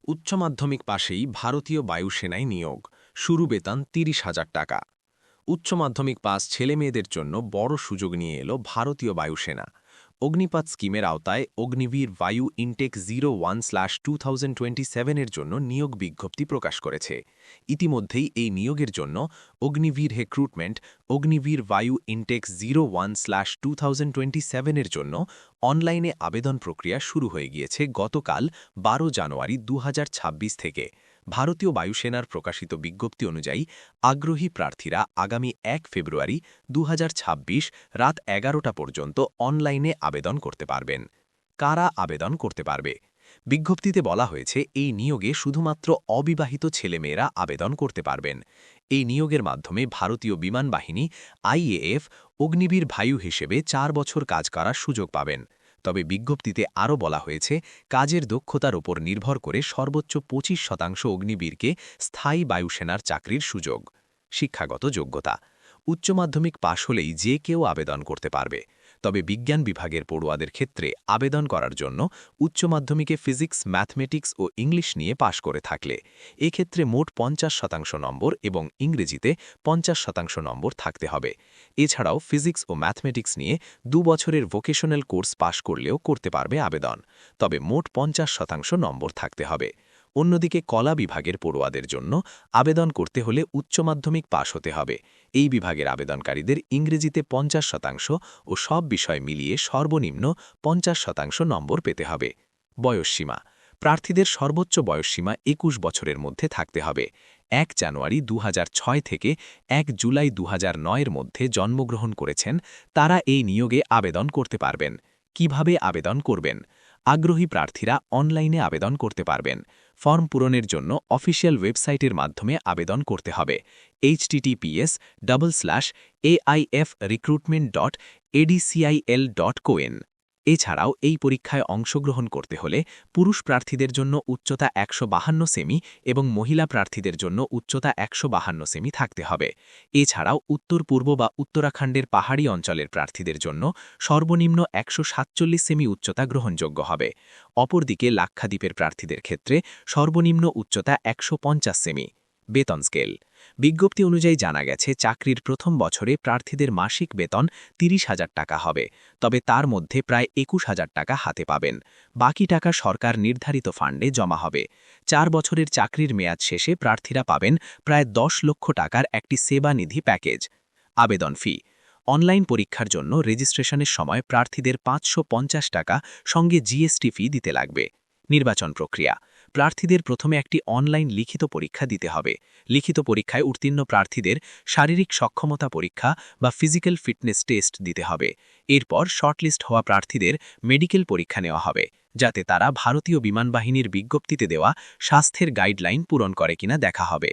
উচ্চ মাধ্যমিক পাশেই ভারতীয় বায়ুসেনায় নিয়োগ, শুরু বেতন ৩০,০০০ টাকা। উচ্চ মাধ্যমিক পাস ছেলেমেয়েদের জন্য বড় সুযোগ নিয়ে এলো ভারতীয় বায়ুসেনা। অগ্নিপাত স্কিমের আওতায় অগ্নিবীর বায়ু ইনটেক 01/2027 এর জন্য নিয়োগ বিজ্ঞপ্তি প্রকাশ করেছে। ইতিমধ্যেই এই নিয়োগের জন্য অগ্নিবীর রিক্রুটমেন্ট অগ্নিবীর বায়ু ইনটেক 01/2027 এর জন্য অনলাইনে আবেদন প্রক্রিয়া শুরু হয়ে গিয়েছে গতকাল ১২ জানুয়ারি ২০২৬ থেকে। ভারতীয় বায়ুসেনার প্রকাশিত বিজ্ঞপ্তি অনুযায়ী আগ্রহী প্রার্থীরা আগামী ১ ফেব্রুয়ারি ২০২৬ রাত ১১টা পর্যন্ত অনলাইনে আবেদন করতে পারবেন। কারা আবেদন করতে পারবে? বিজ্ঞপ্তিতে বলা হয়েছে এই নিয়োগে শুধুমাত্র অবিবাহিত ছেলেমেয়েরা আবেদন করতে পারবেন। এই নিয়োগের মাধ্যমে ভারতীয় বিমান বাহিনী আইএএফ অগ্নিবীর বায়ু হিসেবে ৪ বছর কাজ করার সুযোগ পাবেন। তবে বিজ্ঞপ্তিতে আরও বলা হয়েছে কাজের দক্ষতার ওপর নির্ভর করে সর্বোচ্চ ২৫% অগ্নিবীরকে স্থায়ী বায়ুসেনার চাকরির সুযোগ। শিক্ষাগত যোগ্যতা: উচ্চ মাধ্যমিক পাশ হলেই যে কেউ আবেদন করতে পারবে। তবে বিজ্ঞান বিভাগের পড়ুয়াদের ক্ষেত্রে আবেদন করার জন্য উচ্চ মাধ্যমিকে ফিজিক্স, ম্যাথমেটিক্স ও ইংলিশ নিয়ে পাশ করে থাকলে এক্ষেত্রে মোট ৫০% নম্বর এবং ইংরেজিতে ৫০% নম্বর থাকতে হবে। এছাড়াও ফিজিক্স ও ম্যাথমেটিক্স নিয়ে ২ বছরের ভোকেশনাল কোর্স পাশ করলেও করতে পারবে আবেদন, তবে মোট ৫০% নম্বর থাকতে হবে। অন্যদিকে কলা বিভাগের পড়ুয়াদের জন্য আবেদন করতে হলে উচ্চ মাধ্যমিক পাশ হতে হবে। এই বিভাগের আবেদনকারীদের ইংরেজিতে ৫০% ও সব বিষয় মিলিয়ে সর্বনিম্ন ৫০% নম্বর পেতে হবে। বয়সসীমা: প্রার্থীদের সর্বোচ্চ বয়সসীমা ২১ বছরের মধ্যে থাকতে হবে। ১ জানুয়ারি ২০০৬ থেকে ১ জুলাই ২০০৯ এর মধ্যে জন্মগ্রহণ করেছেন তারা এই নিয়োগে আবেদন করতে পারবেন। কিভাবে আবেদন করবেন? আগ্রহী প্রার্থীরা অনলাইনে আবেদন করতে পারবেন। ফর্ম পূরণের জন্য অফিসিয়াল ওয়েবসাইটের মাধ্যমে আবেদন করতে হবে। https://aifrecruitment.adcil.coin। এছাড়াও এই পরীক্ষায় অংশগ্রহণ করতে হলে পুরুষ প্রার্থীদের জন্য উচ্চতা ১৫২ সেমি এবং মহিলা প্রার্থীদের জন্য উচ্চতা ১৫২ সেমি থাকতে হবে। এছাড়াও উত্তর পূর্ব বা উত্তরাখণ্ডের পাহাড়ি অঞ্চলের প্রার্থীদের জন্য সর্বনিম্ন ১৪৭ সেমি উচ্চতা গ্রহণযোগ্য হবে। অপরদিকে লাক্ষাদ্বীপের প্রার্থীদের ক্ষেত্রে সর্বনিম্ন উচ্চতা ১৫০ সেমি। বেতন স্কেল: বিজ্ঞপ্তি অনুযায়ী জানা গেছে চাকরির প্রথম বছরে প্রার্থীদের মাসিক বেতন ৩০,০০০ টাকা হবে, তবে তার মধ্যে প্রায় ২১,০০০ টাকা হাতে পাবেন। বাকি টাকা সরকার নির্ধারিত ফান্ডে জমা হবে। ৪ বছরের চাকরির মেয়াদ শেষে প্রার্থীরা পাবেন প্রায় ১০ লক্ষ টাকার একটি সেবা নিধি প্যাকেজ। আবেদন ফি: অনলাইন পরীক্ষার জন্য রেজিস্ট্রেশনের সময় প্রার্থীদের ৫৫০ টাকা সঙ্গে জিএসটি ফি দিতে লাগবে। নির্বাচন প্রক্রিয়া: প্রার্থীদের প্রথমে একটি অনলাইন লিখিত পরীক্ষা দিতে হবে। লিখিত পরীক্ষায় উত্তীর্ণ প্রার্থীদের শারীরিক সক্ষমতা পরীক্ষা বা ফিজিক্যাল ফিটনেস টেস্ট দিতে হবে। এরপর শর্টলিস্ট হওয়া প্রার্থীদের মেডিকেল পরীক্ষা নেওয়া হবে, যাতে তারা ভারতীয় বিমান বাহিনীর বিজ্ঞপ্তিতে দেওয়া স্বাস্থ্যের গাইডলাইন পূরণ করে কিনা দেখা হবে।